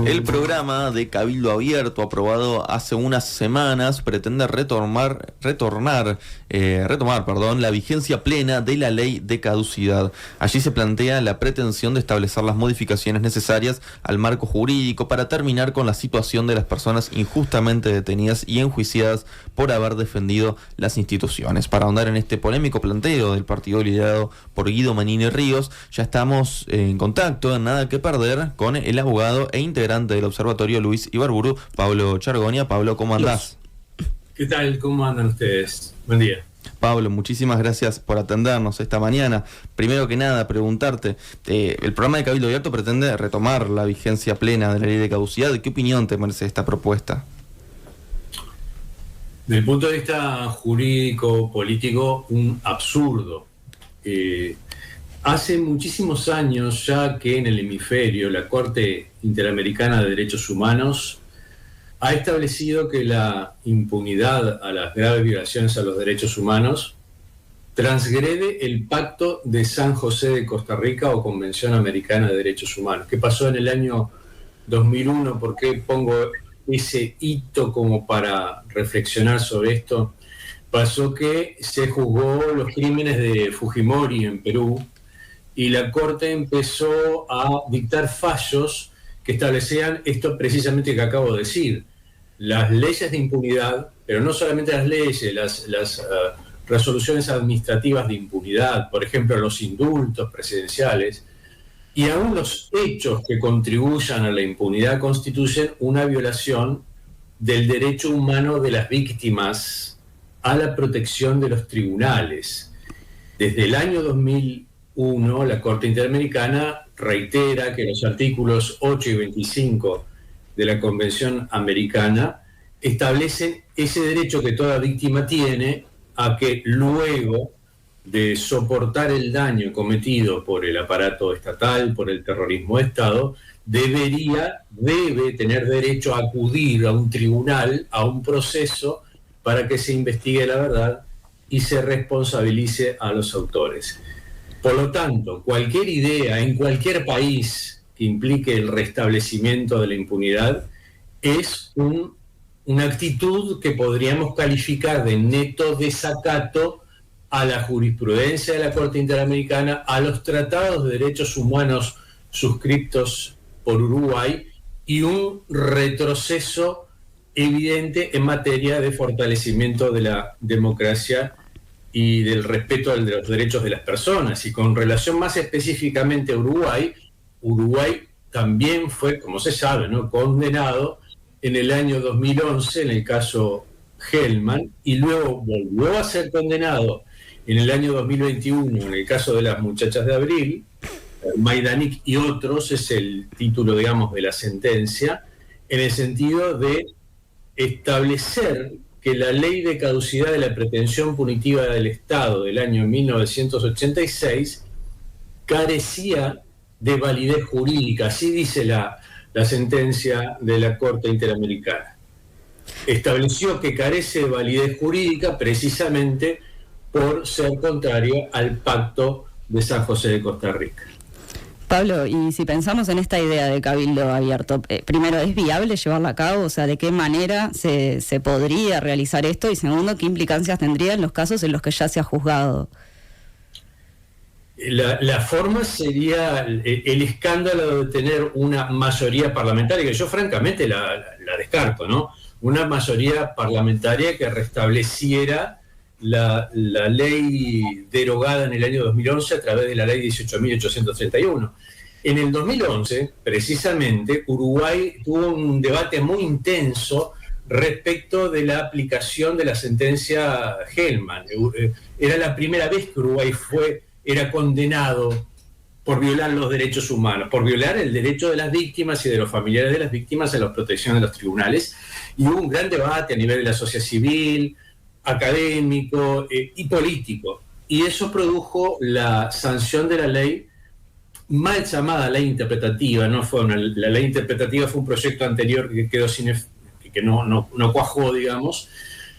El programa de Cabildo Abierto, aprobado hace unas semanas, pretende retomar la vigencia plena de la ley de caducidad. Allí se plantea la pretensión de establecer las modificaciones necesarias al marco jurídico para terminar con la situación de las personas injustamente detenidas y enjuiciadas por haber defendido las instituciones. Para ahondar en este polémico planteo del partido liderado por Guido Manini Ríos, ya estamos en contacto, en Nada que Perder, con el abogado e integrante del Observatorio Luis Ibarburu, Pablo Chargonia. Pablo, ¿cómo andás? ¿Qué tal? ¿Cómo andan ustedes? Buen día. Pablo, muchísimas gracias por atendernos esta mañana. Primero que nada, preguntarte, el programa de Cabildo Abierto pretende retomar la vigencia plena de la ley de caducidad. ¿Qué opinión te merece esta propuesta? Desde el punto de vista jurídico, político, un absurdo. Hace muchísimos años ya que en el hemisferio la Corte Interamericana de Derechos Humanos ha establecido que la impunidad a las graves violaciones a los derechos humanos transgrede el Pacto de San José de Costa Rica o Convención Americana de Derechos Humanos. ¿Qué pasó en el año 2001? ¿Por qué pongo ese hito como para reflexionar sobre esto? Pasó que se juzgó los crímenes de Fujimori en Perú y la Corte empezó a dictar fallos que establecían esto precisamente que acabo de decir. Las leyes de impunidad, pero no solamente las leyes, las resoluciones administrativas de impunidad, por ejemplo, los indultos presidenciales, y aún los hechos que contribuyan a la impunidad constituyen una violación del derecho humano de las víctimas a la protección de los tribunales. Desde el año 2001, la Corte Interamericana reitera que los artículos 8 y 25 de la Convención Americana establecen ese derecho que toda víctima tiene a que luego de soportar el daño cometido por el aparato estatal, por el terrorismo de Estado, debe tener derecho a acudir a un tribunal, a un proceso, para que se investigue la verdad y se responsabilice a los autores. Por lo tanto, cualquier idea en cualquier país que implique el restablecimiento de la impunidad es una actitud que podríamos calificar de neto desacato a la jurisprudencia de la Corte Interamericana, a los tratados de derechos humanos suscritos por Uruguay y un retroceso evidente en materia de fortalecimiento de la democracia y del respeto de los derechos de las personas. Y con relación más específicamente a Uruguay también fue, como se sabe, ¿no?, condenado en el año 2011 en el caso Hellman, y luego volvió a ser condenado en el año 2021 en el caso de las muchachas de Abril, Majdanek y otros, es el título, digamos, de la sentencia, en el sentido de establecer que la ley de caducidad de la pretensión punitiva del Estado del año 1986 carecía de validez jurídica. Así dice la sentencia de la Corte Interamericana. Estableció que carece de validez jurídica precisamente por ser contrario al Pacto de San José de Costa Rica. Pablo, y si pensamos en esta idea de Cabildo Abierto, primero, ¿es viable llevarla a cabo? O sea, ¿de qué manera se podría realizar esto? Y segundo, ¿qué implicancias tendría en los casos en los que ya se ha juzgado? La forma sería el escándalo de tener una mayoría parlamentaria, que yo francamente la descarto, ¿no? Una mayoría parlamentaria que restableciera la ley derogada en el año 2011 a través de la ley 18.831. En el 2011, precisamente, Uruguay tuvo un debate muy intenso respecto de la aplicación de la sentencia Hellman. Era la primera vez que Uruguay era condenado por violar los derechos humanos, por violar el derecho de las víctimas y de los familiares de las víctimas a la protección de los tribunales. Y hubo un gran debate a nivel de la sociedad civil, académico y político. Y eso produjo la sanción de la ley, mal llamada ley interpretativa. La ley interpretativa fue un proyecto anterior que quedó que no cuajó, digamos.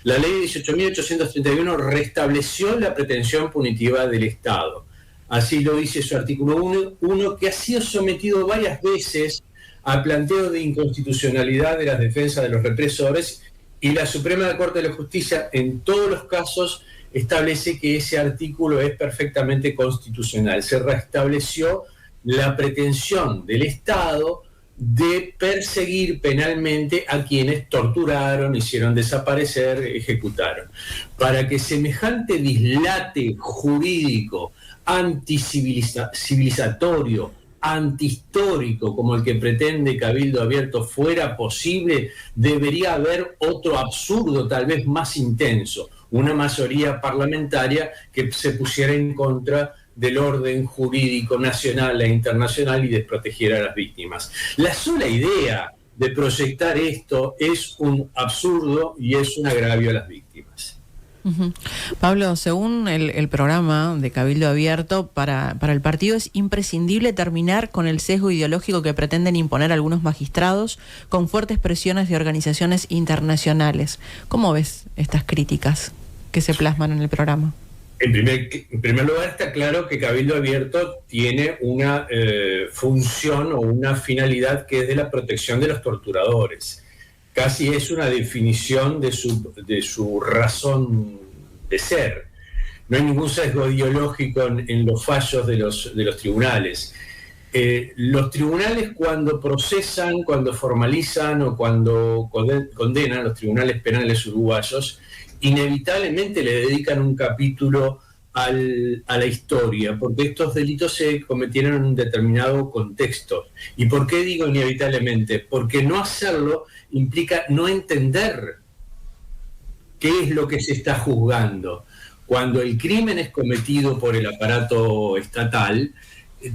La ley 18.831 restableció la pretensión punitiva del Estado. así lo dice su artículo 1, que ha sido sometido varias veces a planteo de inconstitucionalidad de las defensas de los represores, y la Suprema Corte de la Justicia en todos los casos establece que ese artículo es perfectamente constitucional. Se restableció la pretensión del Estado de perseguir penalmente a quienes torturaron, hicieron desaparecer, ejecutaron. Para que semejante dislate jurídico anticivilizatorio, antihistórico, como el que pretende Cabildo Abierto, fuera posible, debería haber otro absurdo, tal vez más intenso, una mayoría parlamentaria que se pusiera en contra del orden jurídico nacional e internacional y desprotegiera a las víctimas. La sola idea de proyectar esto es un absurdo y es un agravio a las víctimas. Pablo, según el programa de Cabildo Abierto, para el partido es imprescindible terminar con el sesgo ideológico que pretenden imponer algunos magistrados con fuertes presiones de organizaciones internacionales. ¿Cómo ves estas críticas que se plasman en el programa? En primer lugar, está claro que Cabildo Abierto tiene una función o una finalidad que es de la protección de los torturadores. Casi es una definición de su razón de ser. No hay ningún sesgo ideológico en los fallos de los tribunales. Los tribunales, cuando procesan, cuando formalizan o cuando condenan, los tribunales penales uruguayos, inevitablemente le dedican un capítulo a la historia, porque estos delitos se cometieron en un determinado contexto. ¿Y por qué digo inevitablemente? Porque no hacerlo implica no entender qué es lo que se está juzgando. Cuando el crimen es cometido por el aparato estatal,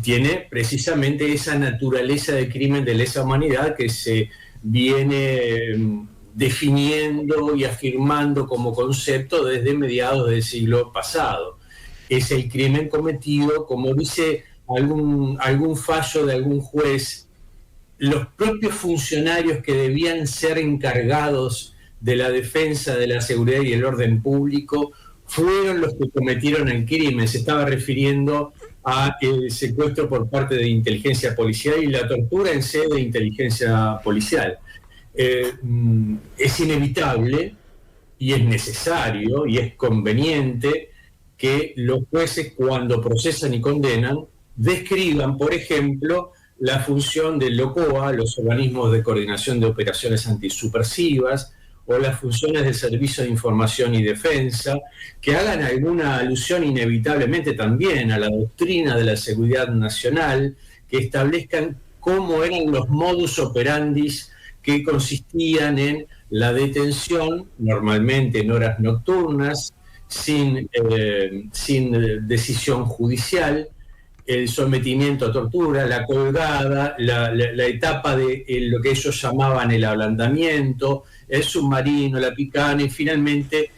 tiene precisamente esa naturaleza de crimen de lesa humanidad que se viene definiendo y afirmando como concepto desde mediados del siglo pasado. Es el crimen cometido, como dice algún fallo de algún juez, los propios funcionarios que debían ser encargados de la defensa de la seguridad y el orden público fueron los que cometieron el crimen. Se estaba refiriendo a el secuestro por parte de inteligencia policial y la tortura en sede de inteligencia policial. Es inevitable y es necesario y es conveniente que los jueces, cuando procesan y condenan, describan, por ejemplo, la función del LOCOA, los organismos de coordinación de operaciones antisubversivas, o las funciones del Servicio de Información y Defensa, que hagan alguna alusión inevitablemente también a la doctrina de la seguridad nacional, que establezcan cómo eran los modus operandis que consistían en la detención, normalmente en horas nocturnas, sin decisión judicial, el sometimiento a tortura, la colgada, la etapa de lo que ellos llamaban el ablandamiento, el submarino, la picana y finalmente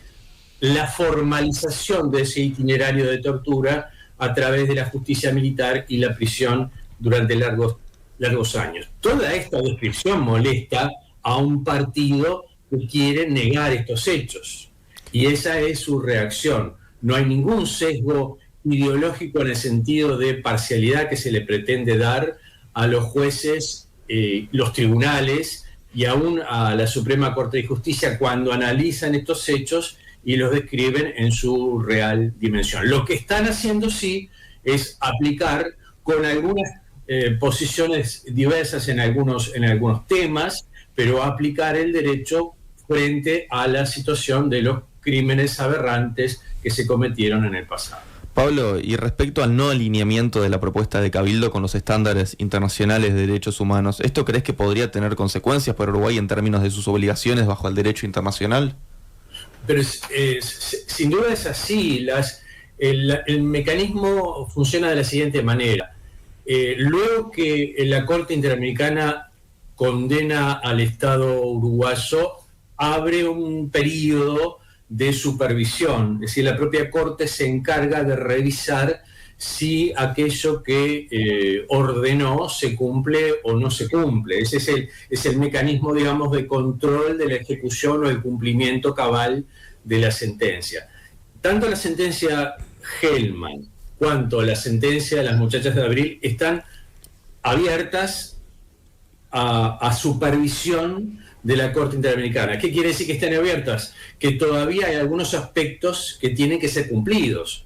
la formalización de ese itinerario de tortura a través de la justicia militar y la prisión durante largos años. Toda esta descripción molesta a un partido que quiere negar estos hechos y esa es su reacción. No hay ningún sesgo ideológico en el sentido de parcialidad que se le pretende dar a los jueces, los tribunales y aún a la Suprema Corte de Justicia cuando analizan estos hechos y los describen en su real dimensión. Lo que están haciendo sí es aplicar con algunas posiciones diversas en algunos temas, pero aplicar el derecho frente a la situación de los crímenes aberrantes que se cometieron en el pasado. Pablo, y respecto al no alineamiento de la propuesta de Cabildo con los estándares internacionales de derechos humanos, ¿esto crees que podría tener consecuencias para Uruguay en términos de sus obligaciones bajo el derecho internacional? Pero sin duda es así. El mecanismo funciona de la siguiente manera. Luego que la Corte Interamericana condena al Estado uruguayo, abre un periodo de supervisión, es decir, la propia Corte se encarga de revisar si aquello que ordenó se cumple o no se cumple. Ese es el mecanismo, digamos, de control de la ejecución o el cumplimiento cabal de la sentencia. Tanto la sentencia Hellman cuanto a la sentencia de las muchachas de Abril están abiertas a supervisión de la Corte Interamericana. ¿Qué quiere decir que estén abiertas? Que todavía hay algunos aspectos que tienen que ser cumplidos.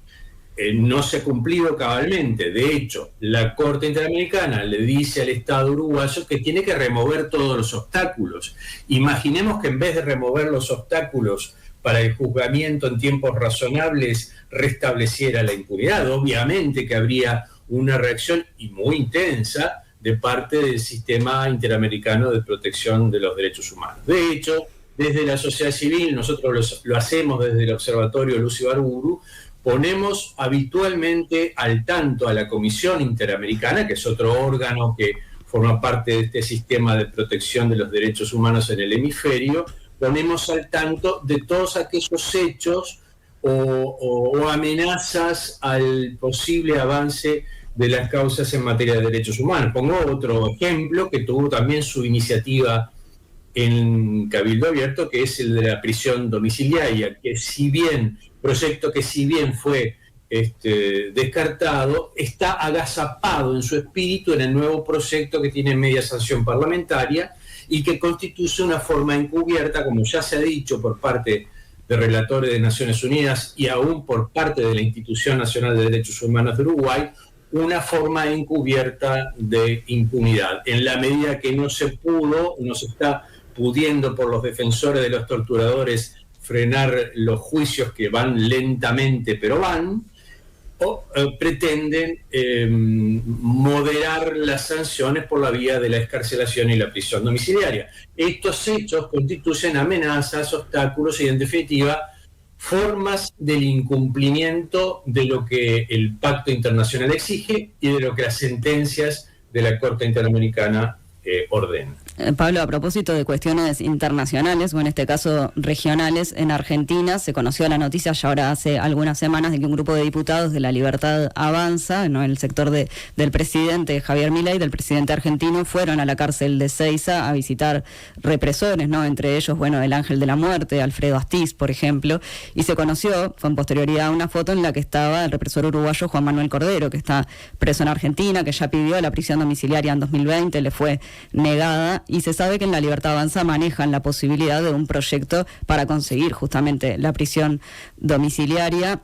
No se ha cumplido cabalmente. De hecho, la Corte Interamericana le dice al Estado uruguayo que tiene que remover todos los obstáculos. Imaginemos que en vez de remover los obstáculos para el juzgamiento en tiempos razonables, restableciera la impunidad. Obviamente que habría una reacción, y muy intensa, de parte del sistema interamericano de protección de los derechos humanos. De hecho, desde la sociedad civil, nosotros lo hacemos desde el Observatorio Luz Ibarburu, ponemos habitualmente al tanto a la Comisión Interamericana, que es otro órgano que forma parte de este sistema de protección de los derechos humanos en el hemisferio, ponemos al tanto de todos aquellos hechos o amenazas al posible avance de las causas en materia de derechos humanos. Pongo otro ejemplo que tuvo también su iniciativa en Cabildo Abierto, que es el de la prisión domiciliaria, proyecto que si bien fue descartado, está agazapado en su espíritu en el nuevo proyecto que tiene media sanción parlamentaria y que constituye una forma encubierta, como ya se ha dicho por parte de relatores de Naciones Unidas y aún por parte de la Institución Nacional de Derechos Humanos de Uruguay, una forma encubierta de impunidad. En la medida que no se está pudiendo por los defensores de los torturadores frenar los juicios que van lentamente, pero van, o pretenden moderar las sanciones por la vía de la excarcelación y la prisión domiciliaria. Estos hechos constituyen amenazas, obstáculos y, en definitiva, formas del incumplimiento de lo que el pacto internacional exige y de lo que las sentencias de la Corte Interamericana ordenan. Pablo, a propósito de cuestiones internacionales, o en este caso regionales, en Argentina se conoció la noticia ya ahora hace algunas semanas de que un grupo de diputados de La Libertad Avanza, ¿no?, en el sector del presidente Javier Milei, del presidente argentino, fueron a la cárcel de Seiza a visitar represores, ¿no?, entre ellos, bueno, el Ángel de la Muerte, Alfredo Astiz, por ejemplo, y se conoció con posterioridad una foto en la que estaba el represor uruguayo Juan Manuel Cordero, que está preso en Argentina, que ya pidió la prisión domiciliaria en 2020, le fue negada, y se sabe que en La Libertad Avanza manejan la posibilidad de un proyecto para conseguir justamente la prisión domiciliaria.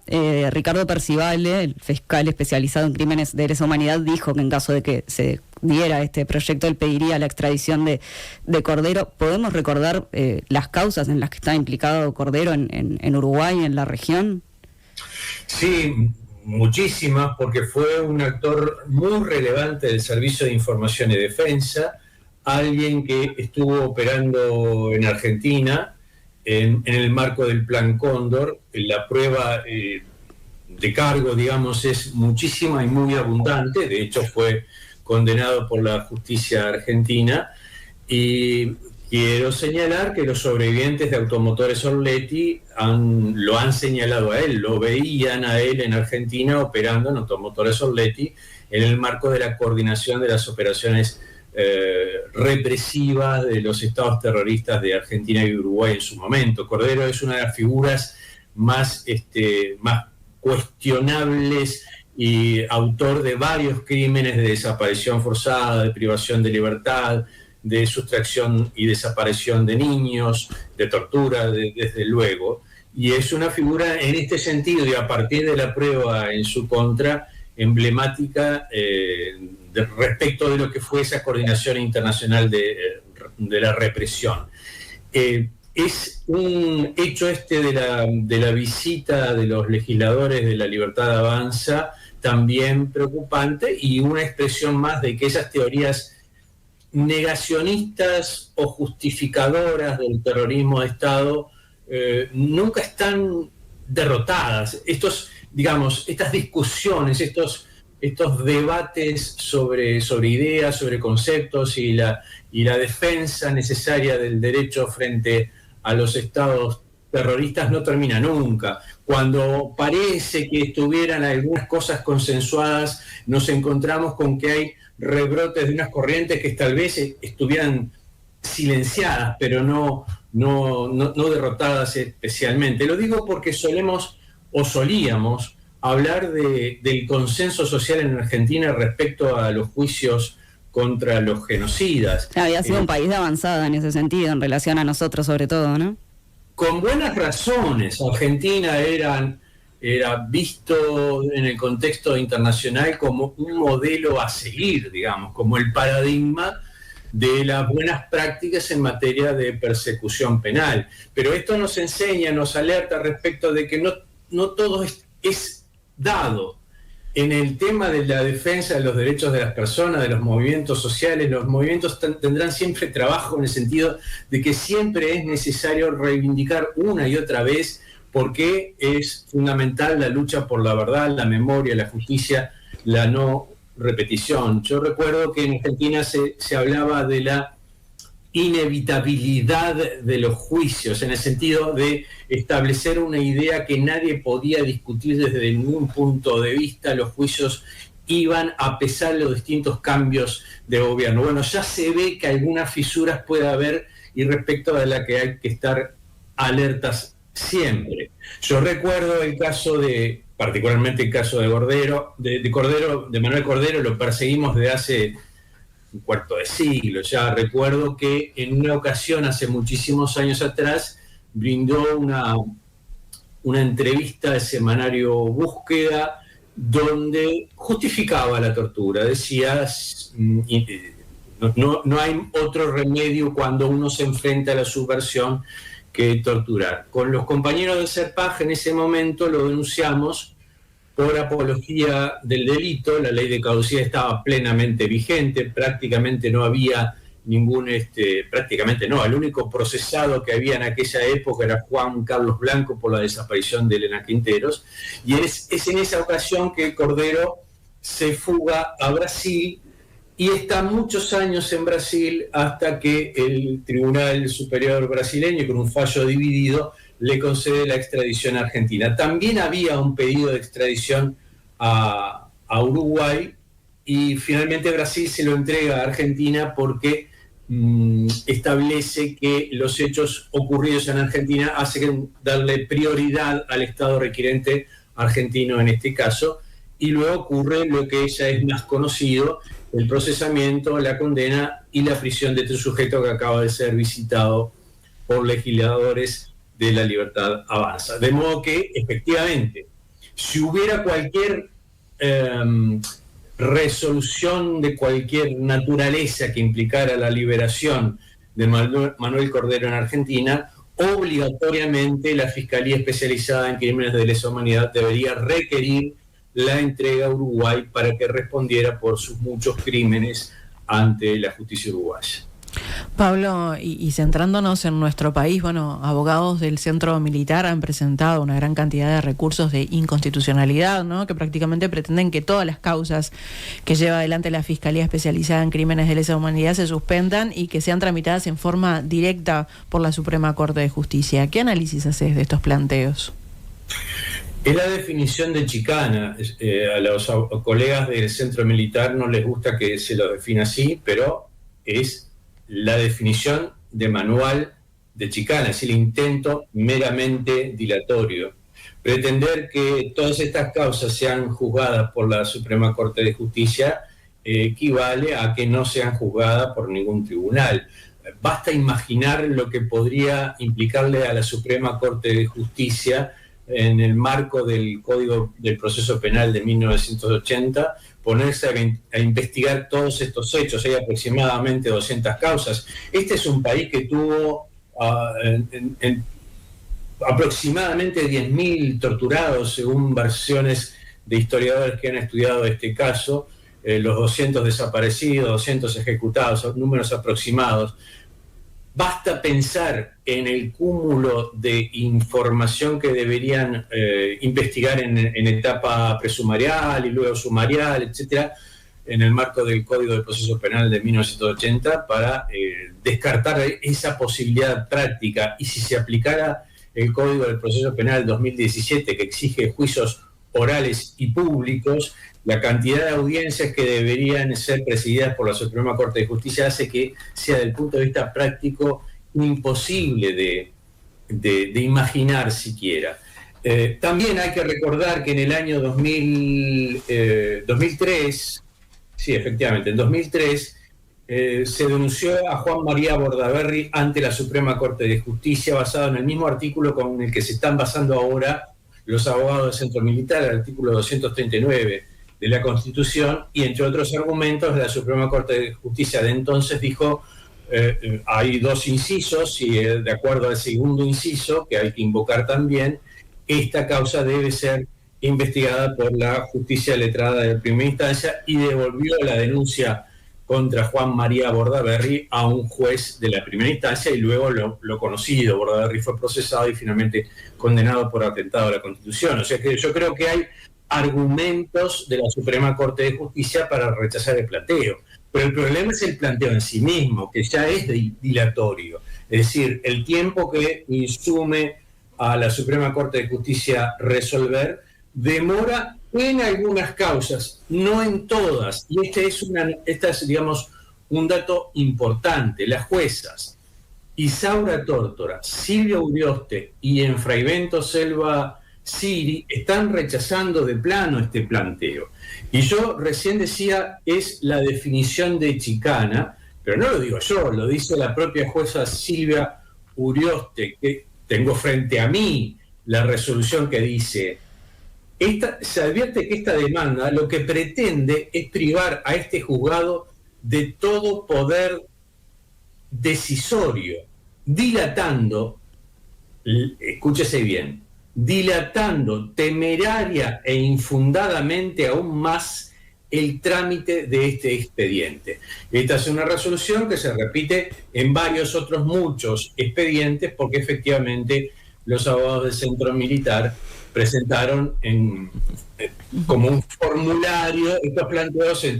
Ricardo Percivale, el fiscal especializado en crímenes de lesa humanidad, dijo que en caso de que se diera este proyecto, él pediría la extradición de Cordero. ¿Podemos recordar las causas en las que está implicado Cordero en Uruguay, en la región? Sí, muchísimas, porque fue un actor muy relevante del Servicio de Información y Defensa, alguien que estuvo operando en Argentina en el marco del Plan Cóndor. La prueba de cargo, digamos, es muchísima y muy abundante. De hecho, fue condenado por la justicia argentina. Y quiero señalar que los sobrevivientes de Automotores Orletti lo han señalado a él, lo veían a él en Argentina operando en Automotores Orletti en el marco de la coordinación de las operaciones represivas de los estados terroristas de Argentina y Uruguay en su momento. Cordero es una de las figuras más cuestionables y autor de varios crímenes de desaparición forzada, de privación de libertad, de sustracción y desaparición de niños, de tortura, desde luego. Y es una figura en este sentido, y a partir de la prueba en su contra, emblemática respecto de lo que fue esa coordinación internacional de la represión. Es un hecho de la visita de los legisladores de La Libertad Avanza también preocupante, y una expresión más de que esas teorías negacionistas o justificadoras del terrorismo de Estado nunca están derrotadas. Estas discusiones, estos debates sobre ideas, sobre conceptos y la defensa necesaria del derecho frente a los estados terroristas no termina nunca. Cuando parece que estuvieran algunas cosas consensuadas, nos encontramos con que hay rebrotes de unas corrientes que tal vez estuvieran silenciadas, pero no derrotadas especialmente. Lo digo porque solíamos hablar del consenso social en Argentina respecto a los juicios contra los genocidas. Había sido un país de avanzada en ese sentido, en relación a nosotros sobre todo, ¿no? Con buenas razones. Argentina era visto en el contexto internacional como un modelo a seguir, digamos, como el paradigma de las buenas prácticas en materia de persecución penal. Pero esto nos enseña, nos alerta respecto de que no todo es dado. En el tema de la defensa de los derechos de las personas, de los movimientos sociales, los movimientos tendrán siempre trabajo en el sentido de que siempre es necesario reivindicar una y otra vez por qué es fundamental la lucha por la verdad, la memoria, la justicia, la no repetición. Yo recuerdo que en Argentina se hablaba de la inevitabilidad de los juicios, en el sentido de establecer una idea que nadie podía discutir desde ningún punto de vista. Los juicios iban a pesar de los distintos cambios de gobierno. Bueno, ya se ve que algunas fisuras puede haber y respecto de la que hay que estar alertas siempre. Yo recuerdo el caso particularmente el caso de Manuel Cordero, lo perseguimos desde hace un cuarto de siglo. Ya recuerdo que en una ocasión, hace muchísimos años atrás, brindó una entrevista al semanario Búsqueda, donde justificaba la tortura. Decía, no hay otro remedio cuando uno se enfrenta a la subversión que torturar. Con los compañeros del CERPAJ en ese momento lo denunciamos por apología del delito. La ley de caducidad estaba plenamente vigente, prácticamente no había el único procesado que había en aquella época era Juan Carlos Blanco por la desaparición de Elena Quinteros, y es en esa ocasión que Cordero se fuga a Brasil y está muchos años en Brasil hasta que el Tribunal Superior brasileño, con un fallo dividido, le concede la extradición a Argentina. También había un pedido de extradición a Uruguay y finalmente Brasil se lo entrega a Argentina porque establece que los hechos ocurridos en Argentina hacen darle prioridad al Estado requirente argentino en este caso, y luego ocurre lo que ya es más conocido, el procesamiento, la condena y la prisión de este sujeto que acaba de ser visitado por legisladores de La Libertad Avanza. De modo que, efectivamente, si hubiera cualquier resolución de cualquier naturaleza que implicara la liberación de Manuel Cordero en Argentina, obligatoriamente la Fiscalía Especializada en Crímenes de Lesa Humanidad debería requerir la entrega a Uruguay para que respondiera por sus muchos crímenes ante la justicia uruguaya. Pablo, y centrándonos en nuestro país, bueno, abogados del Centro Militar han presentado una gran cantidad de recursos de inconstitucionalidad, ¿no?, que prácticamente pretenden que todas las causas que lleva adelante la Fiscalía Especializada en Crímenes de Lesa Humanidad se suspendan y que sean tramitadas en forma directa por la Suprema Corte de Justicia. ¿Qué análisis haces de estos planteos? Es la definición de chicana. A los colegas del Centro Militar no les gusta que se lo defina así, pero es la definición de manual de chicana, es el intento meramente dilatorio. Pretender que todas estas causas sean juzgadas por la Suprema Corte de Justicia equivale a que no sean juzgadas por ningún tribunal. Basta imaginar lo que podría implicarle a la Suprema Corte de Justicia en el marco del Código del Proceso Penal de 1980, ponerse a investigar todos estos hechos. Hay aproximadamente 200 causas. Este es un país que tuvo aproximadamente 10.000 torturados, según versiones de historiadores que han estudiado este caso, los 200 desaparecidos, 200 ejecutados, números aproximados. Basta pensar en el cúmulo de información que deberían investigar en etapa presumarial y luego sumarial, etcétera, en el marco del Código de Proceso Penal de 1980 para descartar esa posibilidad práctica. Y si se aplicara el Código del Proceso Penal 2017, que exige juicios orales y públicos, la cantidad de audiencias que deberían ser presididas por la Suprema Corte de Justicia hace que sea, desde el punto de vista práctico, imposible de imaginar siquiera. También hay que recordar que en el año 2003, sí, efectivamente, en 2003 se denunció a Juan María Bordaberry ante la Suprema Corte de Justicia basado en el mismo artículo con el que se están basando ahora los abogados del Centro Militar, el artículo 239 de la Constitución, y entre otros argumentos la Suprema Corte de Justicia de entonces dijo hay dos incisos y de acuerdo al segundo inciso, que hay que invocar también, esta causa debe ser investigada por la justicia letrada de primera instancia, y devolvió la denuncia contra Juan María Bordaberry a un juez de la primera instancia, y luego lo conocido, Bordaberry fue procesado y finalmente condenado por atentado a la Constitución. O sea que yo creo que hay argumentos de la Suprema Corte de Justicia para rechazar el planteo. Pero el problema es el planteo en sí mismo, que ya es dilatorio. Es decir, el tiempo que insume a la Suprema Corte de Justicia resolver demora en algunas causas, no en todas. Y este es, digamos, un dato importante. Las juezas Isaura Tórtora, Silvia Urioste y Enfraivento Selva Siri están rechazando de plano este planteo. Y yo recién decía, es la definición de chicana, pero no lo digo yo, lo dice la propia jueza Silvia Urioste, que tengo frente a mí la resolución que dice, se advierte que esta demanda lo que pretende es privar a este juzgado de todo poder decisorio, dilatando, escúchese bien, dilatando temeraria e infundadamente aún más el trámite de este expediente. Esta es una resolución que se repite en varios otros muchos expedientes, porque efectivamente los abogados del Centro Militar presentaron como un formulario estos planteos en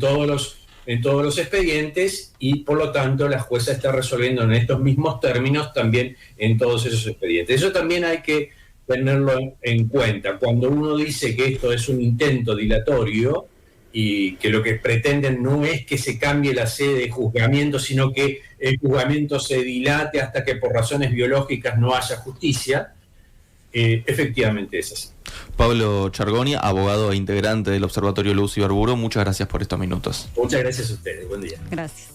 todos los expedientes, y por lo tanto la jueza está resolviendo en estos mismos términos también en todos esos expedientes. Eso también hay que tenerlo en cuenta. Cuando uno dice que esto es un intento dilatorio y que lo que pretenden no es que se cambie la sede de juzgamiento, sino que el juzgamiento se dilate hasta que por razones biológicas no haya justicia, efectivamente es así. Pablo Chargoni, abogado e integrante del Observatorio Luz y Barburo, muchas gracias por estos minutos. Muchas gracias a ustedes. Buen día. Gracias.